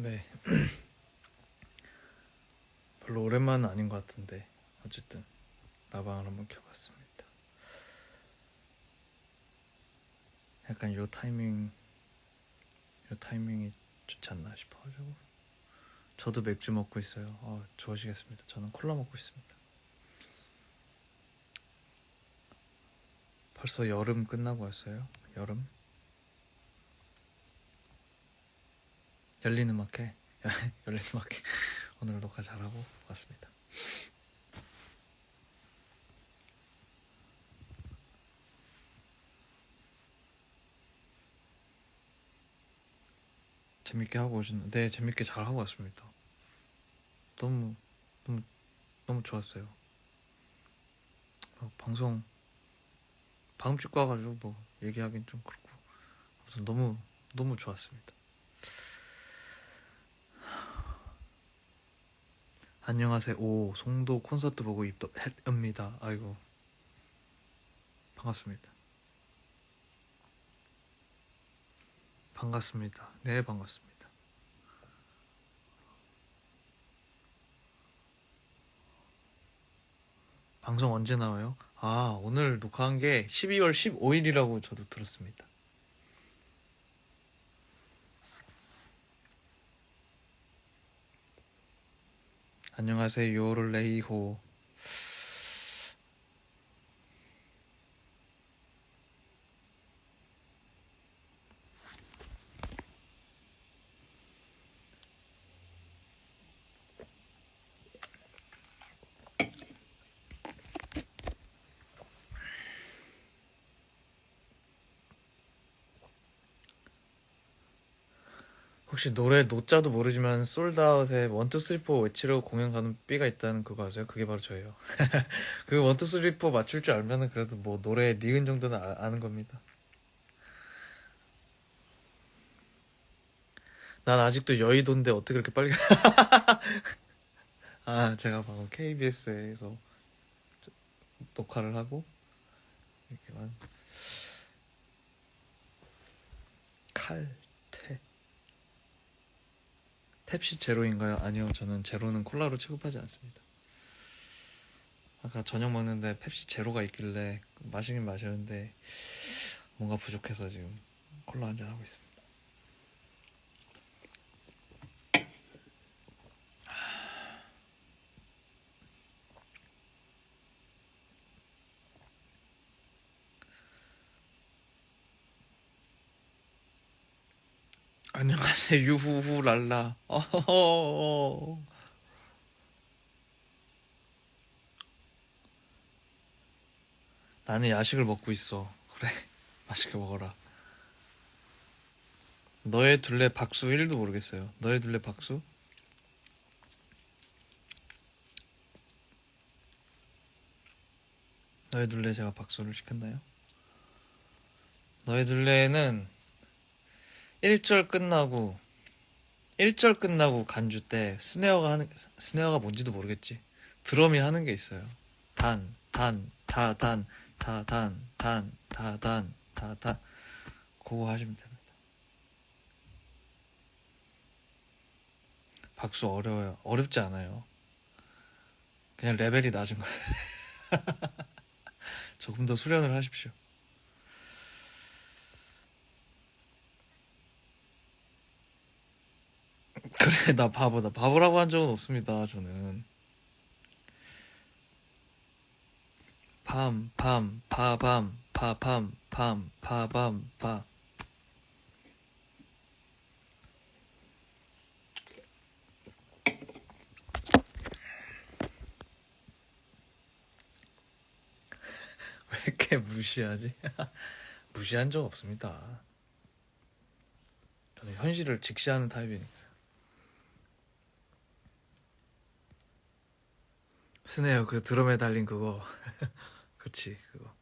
네. 별로 오랜만은 아닌 것 같은데 어쨌든 라방을 한번 켜봤습니다. 약간 요 타이밍이 좋지 않나 싶어가지고. 저도 맥주 먹고 있어요. 좋아하시겠습니다. 저는 콜라 먹고 있습니다. 벌써 여름 끝나고 왔어요. 여름 열린 음악회 열린 음악회 오늘 녹화 잘하고 왔습니다. 재밌게 하고 오셨는데 네, 재밌게 잘 하고 왔습니다. 너무 너무 너무 좋았어요. 방송 방금 찍고 와가지고 뭐 얘기하긴 좀 그렇고 아무튼 너무 좋았습니다. 안녕하세요. 오, 송도 콘서트 보고 입덕했습니다. 아이고, 반갑습니다. 반갑습니다. 네, 반갑습니다. 방송 언제 나와요? 아, 오늘 녹화한 게 12월 15일이라고 저도 들었습니다. 안녕하세요. 요를레이호. 혹시 노래 노자도 모르지만 솔드아웃에 1, 2, 3, 4 외치려고 공연 가는 삐가 있다는 그거 아세요? 그게 바로 저예요. 그 1, 2, 3, 4 맞출 줄 알면은 그래도 뭐 노래 니은 정도는 아는 겁니다. 난 아직도 여의도인데 어떻게 그렇게 빨리 아, 제가 방금 KBS에서 녹화를 하고 이렇게만 칼퇴 탭시 제로인가요? 아니요, 저는 제로는 콜라로 취급하지 않습니다. 아까 저녁 먹는데 펩시 제로가 있길래 마시긴 마셨는데 뭔가 부족해서 지금 콜라 한잔 하고 있습니다. 안녕하세요, 유후후 랄라. 나는 야식을 먹고 있어. 그래, 맛있게 먹어라. 너의 둘레 박수 1도 모르겠어요. 너의 둘레 박수? 너의 둘레 제가 박수를 시켰나요? 너의 둘레는 1절 끝나고 1절 끝나고 간주 때 스네어가 뭔지도 모르겠지. 드럼이 하는 게 있어요. 단, 단, 다, 단, 다, 단, 단, 다, 단, 다, 단. 그거 하시면 됩니다. 박수 어려워요. 어렵지 않아요. 그냥 레벨이 낮은 거예요. 조금 더 수련을 하십시오. 그래, 나 바보다. 바보라고 한 적은 없습니다, 저는. 팜, 파밤, 파팜, 팜, 파밤, 파. 왜 이렇게 무시하지? 무시한 적 없습니다. 저는 현실을 직시하는 타입이니까. 스네어 그 드럼에 달린 그거. 그렇지, 그거.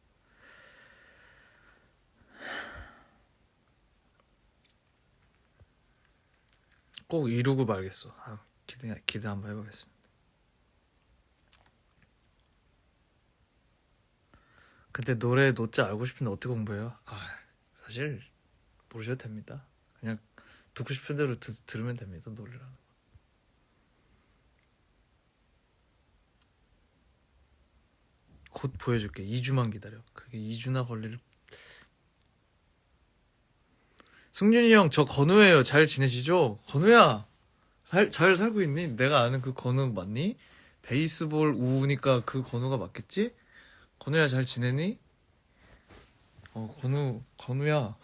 꼭 이루고 말겠어. 기대 한번 해보겠습니다. 근데 노래 노자 알고 싶은데 어떻게 공부해요? 사실 모르셔도 됩니다. 그냥 듣고 싶은 대로 들으면 됩니다. 노래라는. 곧 보여줄게. 2주만 기다려. 그게 2주나 걸릴. 승준이 형, 저 건우예요. 잘 지내시죠? 건우야, 잘 살고 있니? 내가 아는 그 건우 맞니? 베이스볼 우우니까 그 건우가 맞겠지? 건우야, 잘 지내니? 건우야.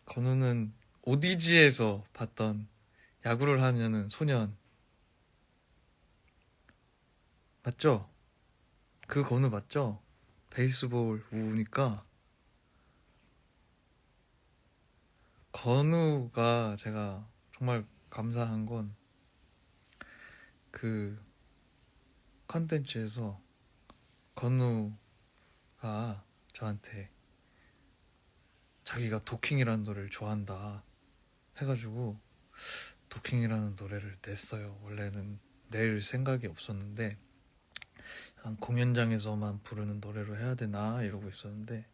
건우는 오디지에서 봤던 야구를 하냐는 소년. 맞죠? 그 건우 맞죠? 베이스볼 우우니까. 건우가 제가 정말 감사한 건 그 컨텐츠에서 건우가 저한테 자기가 도킹이라는 노래를 좋아한다 해가지고 도킹이라는 노래를 냈어요. 원래는 낼 생각이 없었는데 약간 공연장에서만 부르는 노래로 해야 되나 이러고 있었는데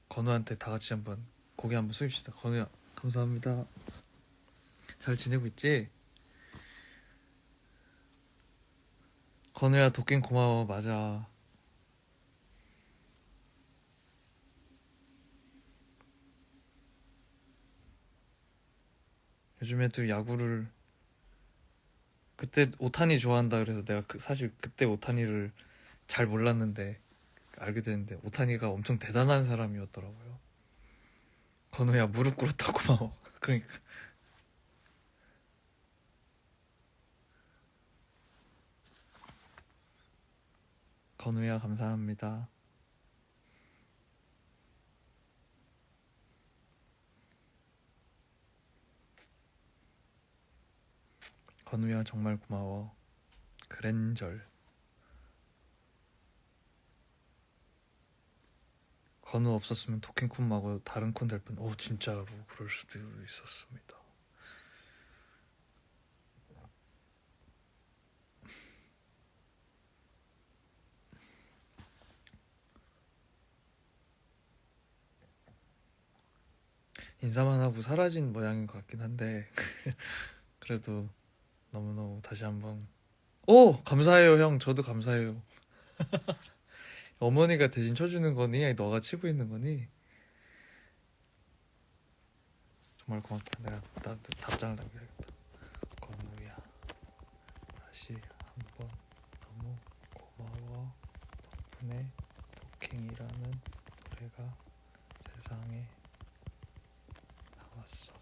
건우한테 다 같이 한번 고개 한번 숙입시다. 건우야, 감사합니다. 잘 지내고 있지? 건우야, 도킹 고마워. 맞아. 요즘에도 야구를 그때 오타니 좋아한다 그래서 내가 사실 그때 오타니를 잘 몰랐는데 알게 됐는데 오타니가 엄청 대단한 사람이었더라고요. 건우야, 무릎 꿇었다 고마워. 그러니까 건우야, 감사합니다. 건우야, 정말 고마워. 그랜절. 건우 없었으면 도킹쿤 말고 다른 콘 될 뻔. 진짜로 그럴 수도 있었습니다. 인사만 하고 사라진 모양인 것 같긴 한데 그래도 너무너무 다시 한번 감사해요 형. 저도 감사해요. 어머니가 대신 쳐주는 거니? 아니, 너가 치고 있는 거니? 정말 고맙다. 내가 나도 답장을 남겨야겠다. 건우야, 다시 한번 너무 고마워. 덕분에 도킹이라는 노래가 세상에 나왔어.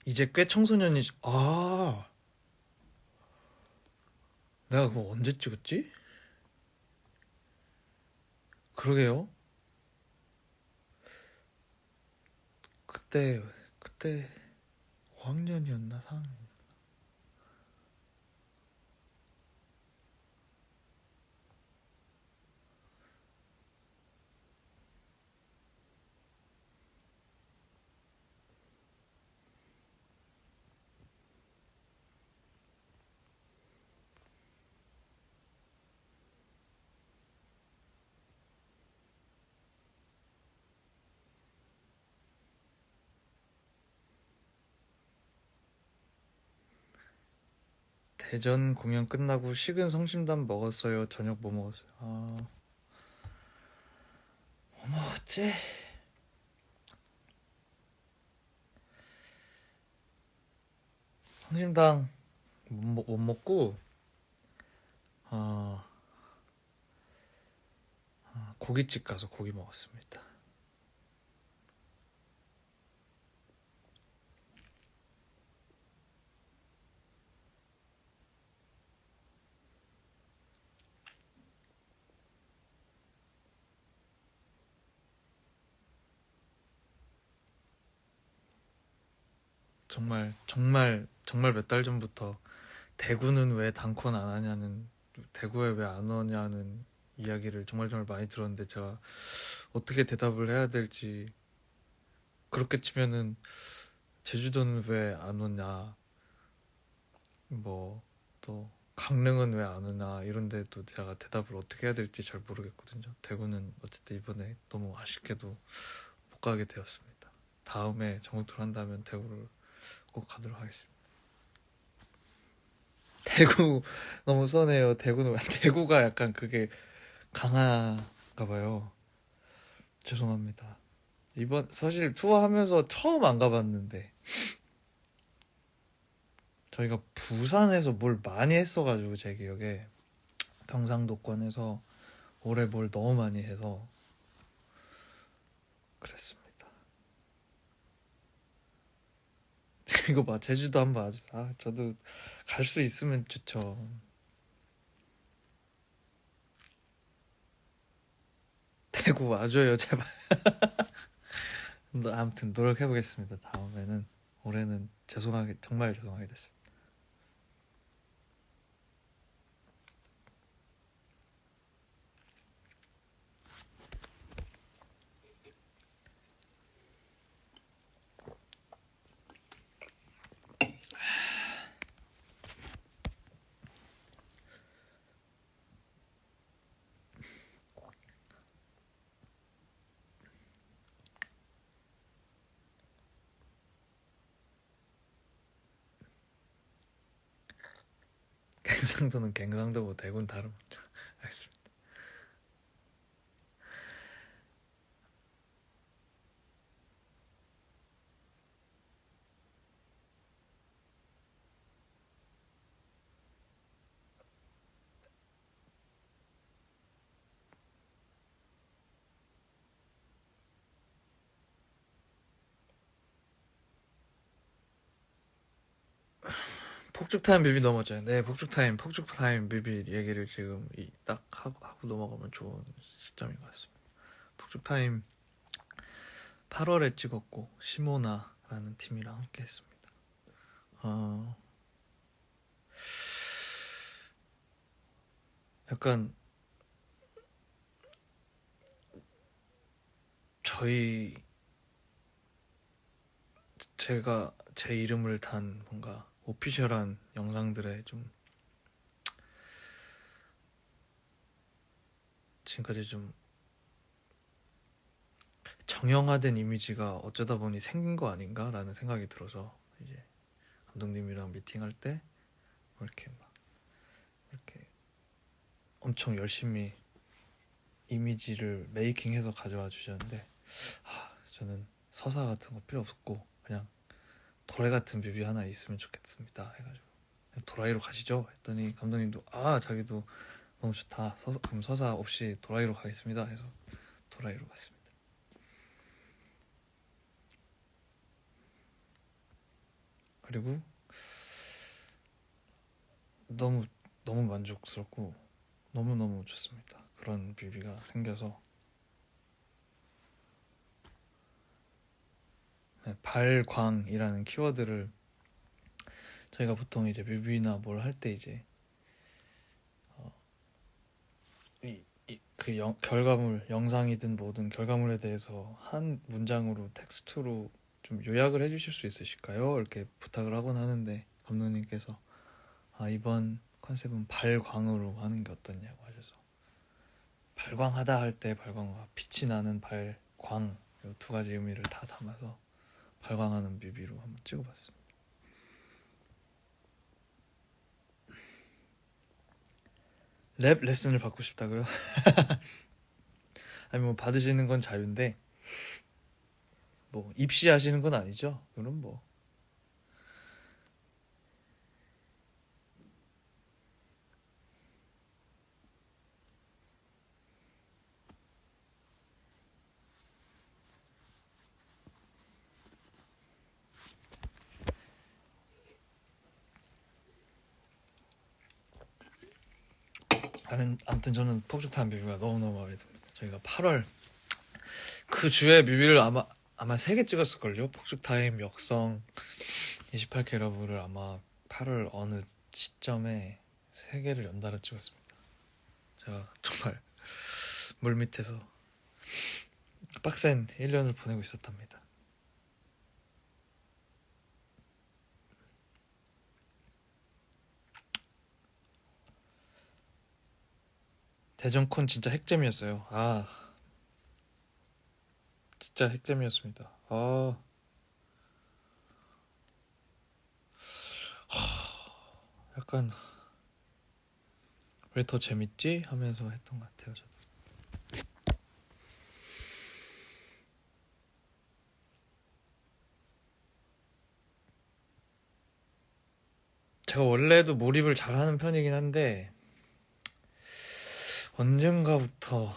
이제 꽤 청소년이. 내가 그거 언제 찍었지? 그러게요. 그때 5학년이었나 4학년. 대전 공연 끝나고 식은 성심당 먹었어요. 저녁 뭐 먹었어요? 뭐 먹었지? 성심당 못 먹고 고깃집 가서 고기 먹었습니다. 정말 몇 달 전부터 대구는 왜 단콘 안 하냐는 대구에 왜 안 오냐는 이야기를 정말 많이 들었는데 제가 어떻게 대답을 해야 될지. 그렇게 치면은 제주도는 왜 안 오냐, 뭐 또 강릉은 왜 안 오나 이런 데도 제가 대답을 어떻게 해야 될지 잘 모르겠거든요. 대구는 어쨌든 이번에 너무 아쉽게도 못 가게 되었습니다. 다음에 전국 투어 한다면 대구를 꼭 가도록 하겠습니다. 대구 너무 서운해요. 대구는 대구가 약간 그게 강한가 봐요. 죄송합니다. 이번 사실 투어하면서 처음 안 가봤는데 저희가 부산에서 뭘 많이 했어가지고 제 기억에 경상도권에서 올해 뭘 너무 많이 해서 그랬습니다. 이거 봐, 제주도 한번 와줘. 아, 저도 갈 수 있으면 좋죠. 대구 와줘요, 제발. 아무튼 노력해보겠습니다. 다음에는. 올해는 죄송하게, 정말 죄송하게 됐습니다. 갱상도는 갱상도고 대구는 다릅니다. 알겠습니다. 폭죽타임 뮤비 넘어져요. 네, 폭죽타임 뮤비 얘기를 지금 딱 하고 넘어가면 좋은 시점인 것 같습니다. 폭죽타임 8월에 찍었고 시모나라는 팀이랑 함께 했습니다. 약간 제가 제 이름을 단 뭔가 오피셜한 영상들에 좀 지금까지 좀 정형화된 이미지가 어쩌다 보니 생긴 거 아닌가라는 생각이 들어서 이제 감독님이랑 미팅할 때 이렇게 엄청 열심히 이미지를 메이킹해서 가져와 주셨는데 저는 서사 같은 거 필요 없었고 그냥 도라이 같은 뮤비 하나 있으면 좋겠습니다 해가지고 도라이로 가시죠 했더니 감독님도 자기도 너무 좋다. 그럼 서사 없이 도라이로 가겠습니다 해서 도라이로 갔습니다. 그리고 너무 만족스럽고 너무너무 좋습니다. 그런 뮤비가 생겨서. 네, 발광이라는 키워드를 저희가 보통 이제 뮤비나 뭘 할 때 이제 결과물, 영상이든 뭐든 결과물에 대해서 한 문장으로 텍스트로 좀 요약을 해주실 수 있으실까요? 이렇게 부탁을 하곤 하는데 감독님께서 이번 컨셉은 발광으로 하는 게 어떠냐고 하셔서 발광하다 할 때 발광과 빛이 나는 발광 이 두 가지 의미를 다 담아서 발광하는 뮤비로 한번 찍어봤습니다. 랩 레슨을 받고 싶다고요? 아니 뭐 받으시는 건 자유인데 뭐 입시하시는 건 아니죠? 그럼 뭐 아무튼 저는 폭죽탄 뮤비가 너무너무 마음에 듭니다. 저희가 8월 그 주에 뮤비를 아마 3개 찍었을걸요. 폭죽타임, 역성, 28K 러브를 아마 8월 어느 시점에 3개를 연달아 찍었습니다. 제가 정말 물밑에서 빡센 1년을 보내고 있었답니다. 대전콘 진짜 핵잼이었어요. 아, 진짜 핵잼이었습니다. 아, 약간 왜 더 재밌지? 하면서 했던 것 같아요. 저도. 제가 원래도 몰입을 잘하는 편이긴 한데 언젠가부터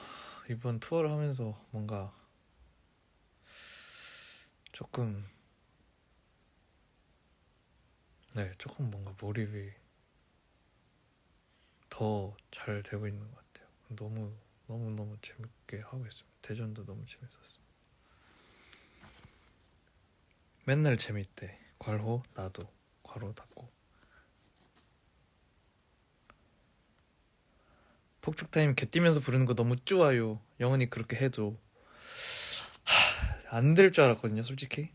이번 투어를 하면서 뭔가 조금 조금 뭔가 몰입이 더 잘 되고 있는 것 같아요. 너무 재밌게 하고 있습니다. 대전도 너무 재밌었어요. 맨날 재밌대. 괄호 나도 괄호 닫고. 폭죽타임 개 뛰면서 부르는 거 너무 좋아요. 영원히 그렇게 해도 안 될 줄 알았거든요, 솔직히.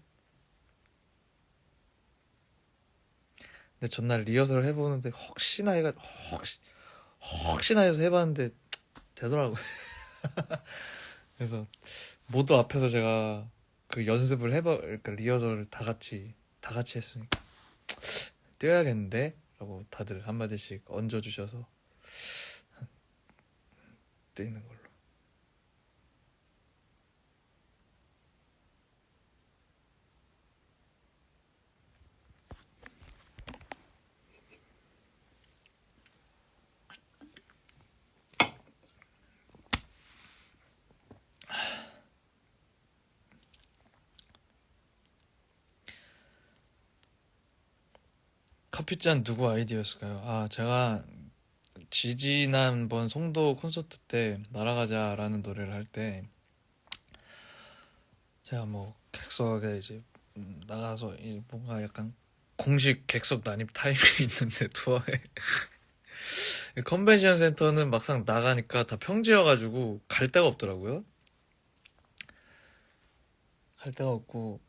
근데 전날 리허설을 해보는데 혹시나 해서 해봤는데 되더라고요. 그래서 모두 앞에서 제가 그 연습을 그러니까 리허설을 다 같이 했으니까 뛰어야겠는데? 라고 다들 한마디씩 얹어주셔서 뛰는 걸로. 커피잔 누구 아이디어였을까요? 아, 제가 지지난번 송도 콘서트 때 날아가자라는 노래를 할 때 제가 뭐 객석에 이제 나가서 이제 뭔가 약간 공식 객석 난입 타임이 있는데 투어에 컨벤션 센터는 막상 나가니까 다 평지여가지고 갈 데가 없더라고요. 갈 데가 없고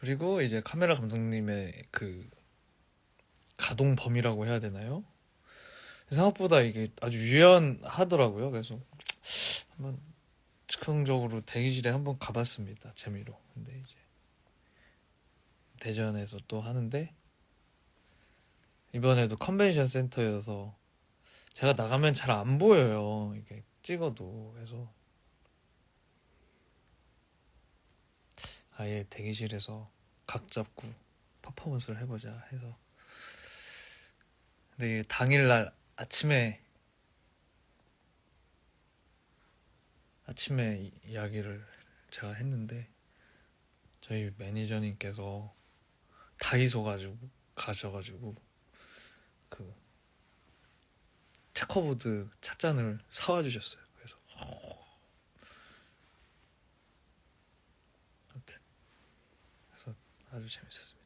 그리고 이제 카메라 감독님의 그 가동 범위라고 해야 되나요? 생각보다 이게 아주 유연하더라고요. 그래서 한번 즉흥적으로 대기실에 한번 가봤습니다. 재미로. 근데 이제 대전에서 또 하는데 이번에도 컨벤션 센터여서 제가 나가면 잘 안 보여요. 이게 찍어도. 그래서 아예 대기실에서 각 잡고 퍼포먼스를 해보자 해서. 근데 당일날 아침에 이야기를 제가 했는데 저희 매니저님께서 다이소 가셔가지고 그 체커보드 찻잔을 사와 주셨어요. 그래서 아무튼 그래서 아주 재밌었습니다.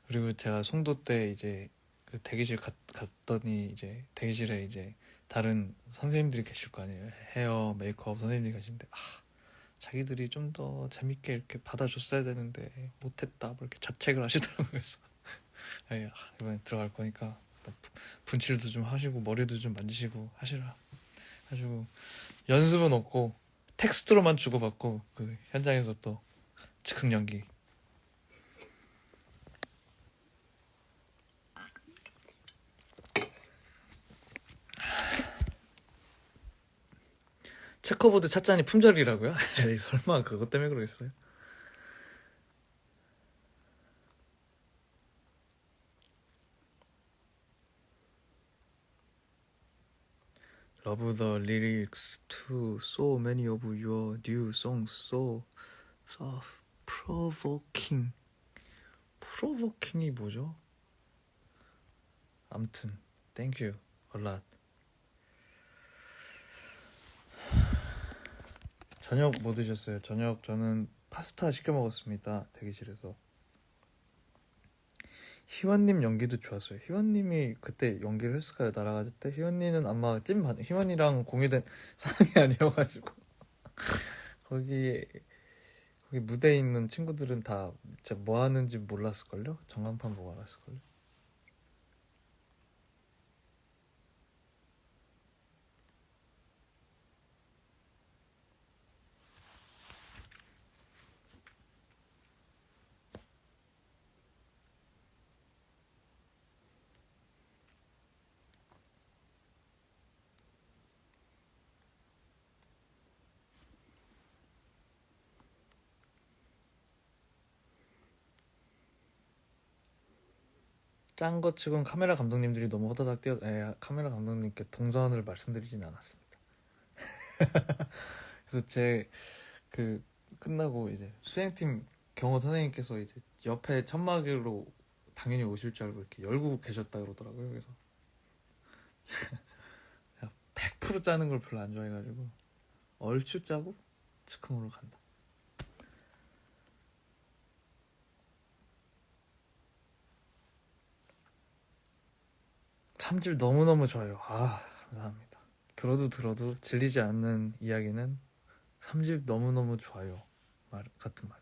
그리고 제가 송도 때 이제 그 대기실 갔더니 이제 대기실에 이제 다른 선생님들이 계실 거 아니에요. 헤어 메이크업 선생님들이 계신데 자기들이 좀 더 재밌게 이렇게 받아줬어야 되는데 못했다 뭐 이렇게 자책을 하시더라고요. 그래서 이번에 들어갈 거니까 분칠도 좀 하시고 머리도 좀 만지시고 하시라 가지고 연습은 없고 텍스트로만 주고받고 그 현장에서 또 즉흥 연기. 체커보드 찻잔이 품절이라고요? 에이, 설마 그것 때문에 그러겠어요? Love the lyrics to so many of your new songs so provoking. provoking이 뭐죠? 아무튼 thank you a lot. 저녁 뭐 드셨어요? 저녁 저는 파스타 시켜 먹었습니다. 대기실에서. 희원님 연기도 좋았어요. 희원님이 그때 연기를 했을까요? 날아가실 때? 희원님은 아마 희원이랑 공유된 사람이 아니어가지고 거기 거기 무대에 있는 친구들은 다 진짜 뭐 하는지 몰랐을걸요? 전광판 보고 알았을걸요? 짠 거 치곤 카메라 감독님들이 너무 호다닥 카메라 감독님께 동선을 말씀드리진 않았습니다. 그래서 제 그 끝나고 이제 수행팀 경호 선생님께서 이제 옆에 천막으로 당연히 오실 줄 알고 이렇게 열고 계셨다 그러더라고요. 그래서 제가 100% 짜는 걸 별로 안 좋아해가지고 얼추 짜고 즉흥으로 간다. 참질 너무너무 좋아요. 아, 감사합니다. 들어도 질리지 않는 이야기는 삼집 너무너무 좋아요. 같은 말.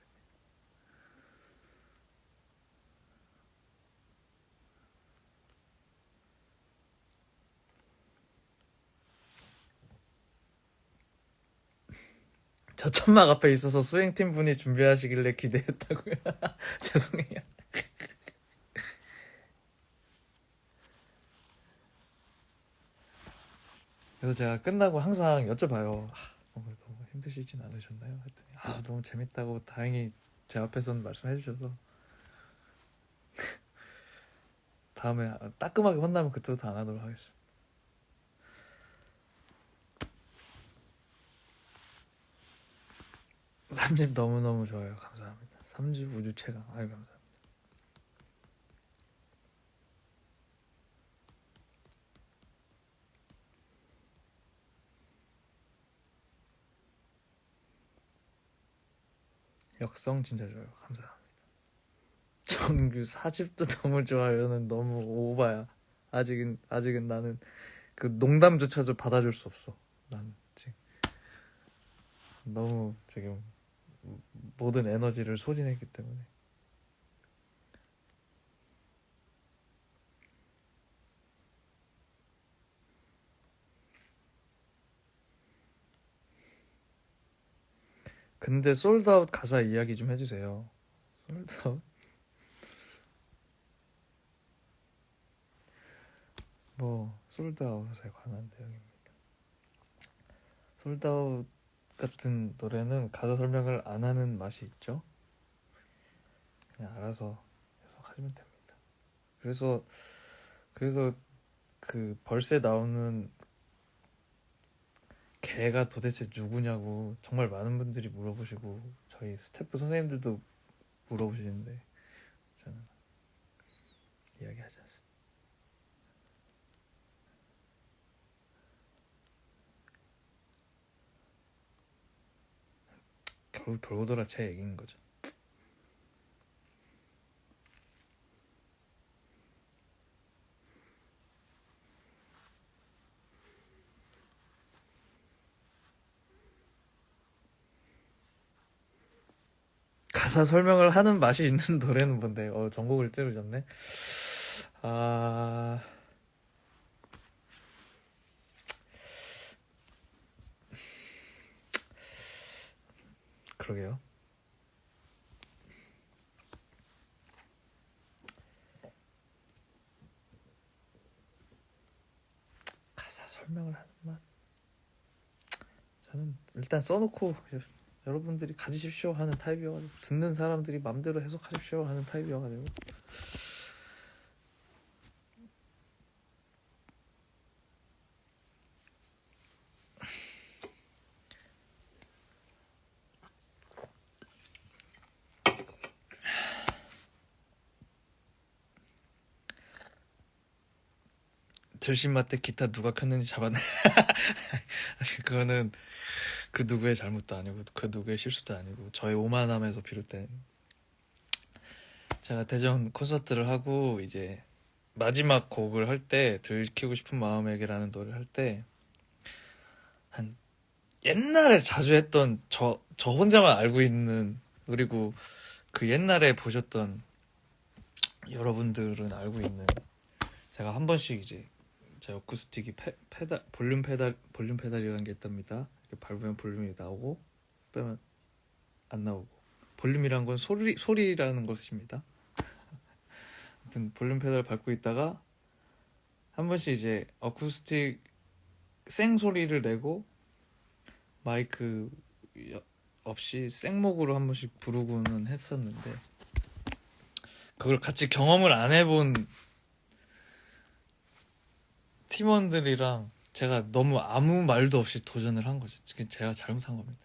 저 천막 앞에 있어서 수행팀 분이 준비하시길래 기대했다고요. 죄송해요. 그래서 제가 끝나고 항상 여쭤봐요. 너무 힘드시진 않으셨나요? 했더니 너무 재밌다고 다행히 제 앞에서는 말씀해 주셔서 다음에 따끔하게 혼나면 그때부터 안 하도록 하겠습니다. 3집 너무너무 좋아요. 감사합니다. 3집 우주 최강. 아유, 감사합니다. 역성 진짜 좋아요. 감사합니다. 정규 4집도 너무 좋아요는 너무 오바야. 아직은 나는 그 농담조차도 받아줄 수 없어. 나는 지금 너무 지금 모든 에너지를 소진했기 때문에. 근데 솔드아웃 가사 이야기 좀 해주세요. 솔드아웃? 뭐 솔드아웃에 관한 내용입니다. 솔드아웃 같은 노래는 가사 설명을 안 하는 맛이 있죠. 그냥 알아서 해석하시면 됩니다. 그래서 그 벌스에 나오는 걔가 도대체 누구냐고 정말 많은 분들이 물어보시고 저희 스태프 선생님들도 물어보시는데 저는 이야기하지 않습니다. 결국 돌고 돌아 제 얘기인 거죠. 가사 설명을 하는 맛이 있는 노래는 뭔데? 전곡을 찌르셨네. 그러게요. 가사 설명을 하는 맛. 저는 일단 써놓고 여러분들이 가지십시오 하는 타입이어가지고 듣는 사람들이 맘대로 해석하십시오 하는 타입이어가지고 들신맛 때 기타 누가 켰는지 잡았네. 그거는 그 누구의 잘못도 아니고 그 누구의 실수도 아니고 저의 오만함에서 비롯된. 제가 대전 콘서트를 하고 이제 마지막 곡을 할 때 들키고 싶은 마음에게라는 노래를 할 때 한 옛날에 자주 했던 저 혼자만 알고 있는, 그리고 그 옛날에 보셨던 여러분들은 알고 있는, 제가 한 번씩 이제 제 어쿠스틱이 페달 볼륨 페달이라는 게 있답니다. 이렇게 밟으면 볼륨이 나오고 빼면 안 나오고, 볼륨이란 건 소리라는 것입니다. 아무튼 볼륨 페달 밟고 있다가 한 번씩 이제 어쿠스틱 생 소리를 내고 마이크 없이 생목으로 한 번씩 부르고는 했었는데, 그걸 같이 경험을 안 해본 팀원들이랑 제가 너무 아무 말도 없이 도전을 한 거죠. 제가 잘못한 겁니다.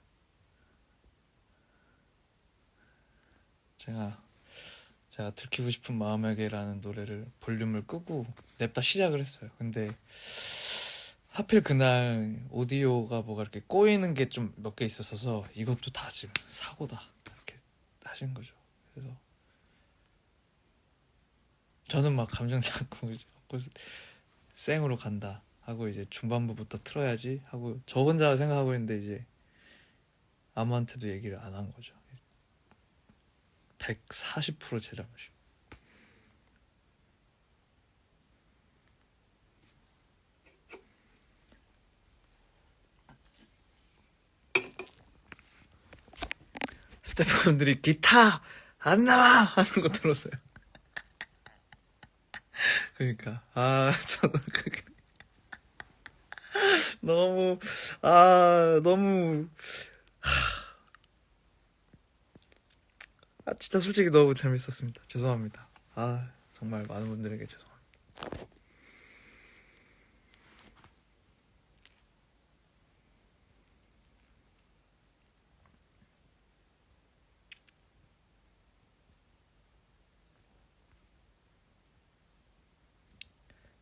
제가 들키고 싶은 마음에게라는 노래를 볼륨을 끄고 냅다 시작을 했어요. 근데 하필 그날 오디오가 뭐가 이렇게 꼬이는 게 좀 몇 개 있었어서 이것도 다 지금 사고다 이렇게 하신 거죠. 그래서 저는 막 감정 잡고 이제 생으로 간다 하고 이제 중반부부터 틀어야지 하고 저 혼자 생각하고 있는데 이제 아무한테도 얘기를 안 한 거죠. 140%제 잘못이에요. 스태프분들이 기타 안 나와 하는 거 들었어요. 그러니까 저는 그게 너무 너무 진짜 솔직히 너무 재밌었습니다. 죄송합니다. 정말 많은 분들에게 죄송합니다.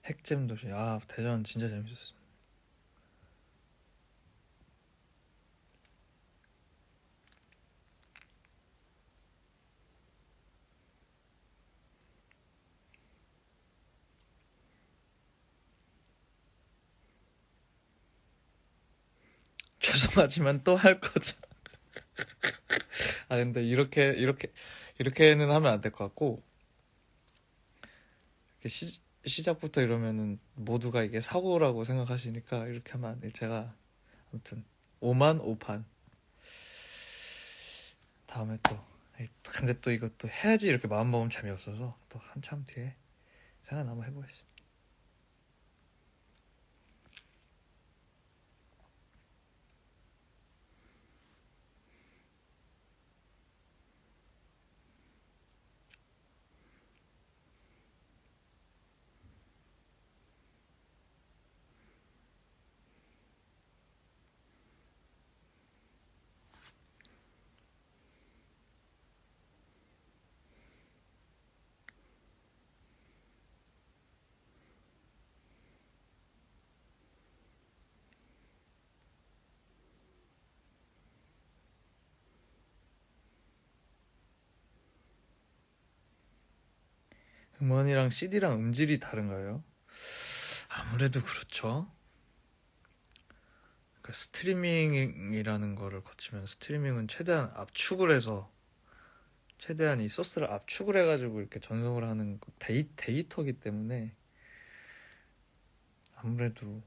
핵잼 도시. 대전 진짜 재밌었어. 죄송하지만 또 할 거죠. 근데 이렇게는 하면 안 될 것 같고, 시작부터 이러면은 모두가 이게 사고라고 생각하시니까 이렇게 하면 안 돼. 제가 아무튼 5만 5판 다음에 또, 근데 또 이것도 해야지 이렇게 마음먹으면 재미없어서 또 한참 뒤에 생각 한번 해보겠습니다. 음원이랑 CD랑 음질이 다른가요? 아무래도 그렇죠. 그러니까 스트리밍이라는 거를 거치면, 스트리밍은 최대한 압축을 해서, 최대한 이 소스를 압축을 해가지고 이렇게 전송을 하는 데이터기 때문에 아무래도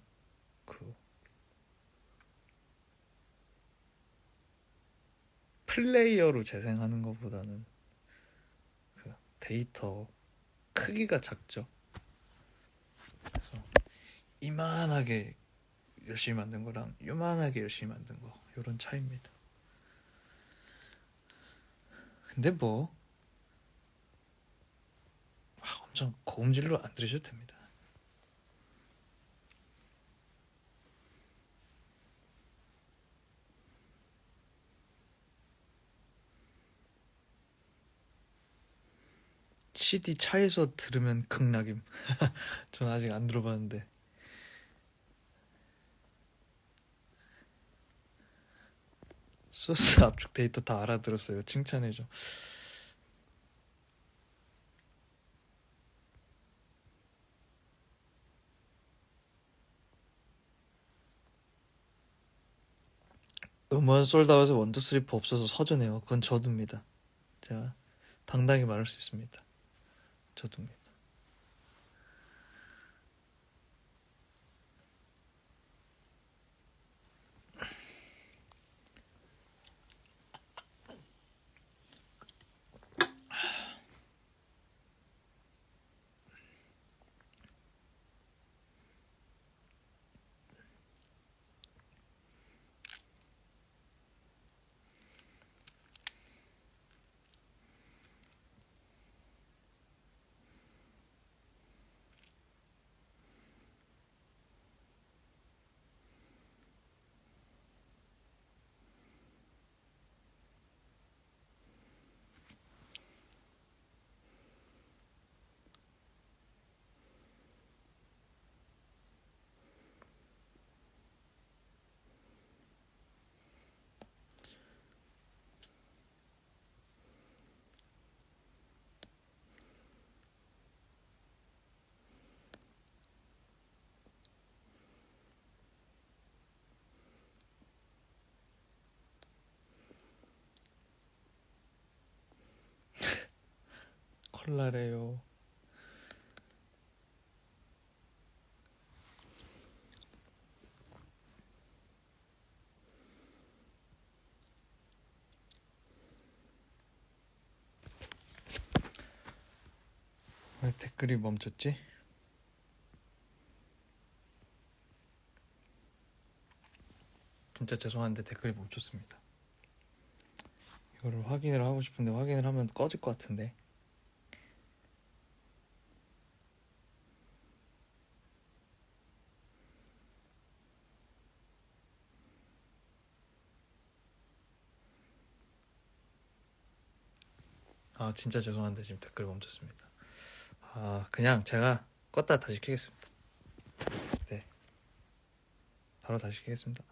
그 플레이어로 재생하는 것보다는 그 데이터 크기가 작죠. 그래서 이만하게 열심히 만든 거랑 요만하게 열심히 만든 거, 요런 차이입니다. 근데 뭐 엄청 고음질로 안 들으셔도 됩니다. CD 차에서 들으면 극락임. 전 아직 안 들어봤는데. 소스 압축 데이터 다 알아들었어요. 칭찬해줘. 음원 솔드아웃에 원더스리퍼 없어서 서준해요. 그건 저도입니다. 제가 당당히 말할 수 있습니다. 저도입니다. 콜라래요. 왜 댓글이 멈췄지? 진짜 죄송한데 댓글이 멈췄습니다. 이거를 확인을 하고 싶은데 확인을 하면 꺼질 것 같은데. 아 진짜 죄송한데 지금 댓글이 멈췄습니다. 아 그냥 제가 껐다 다시 켜겠습니다. 네 바로 다시 켜겠습니다.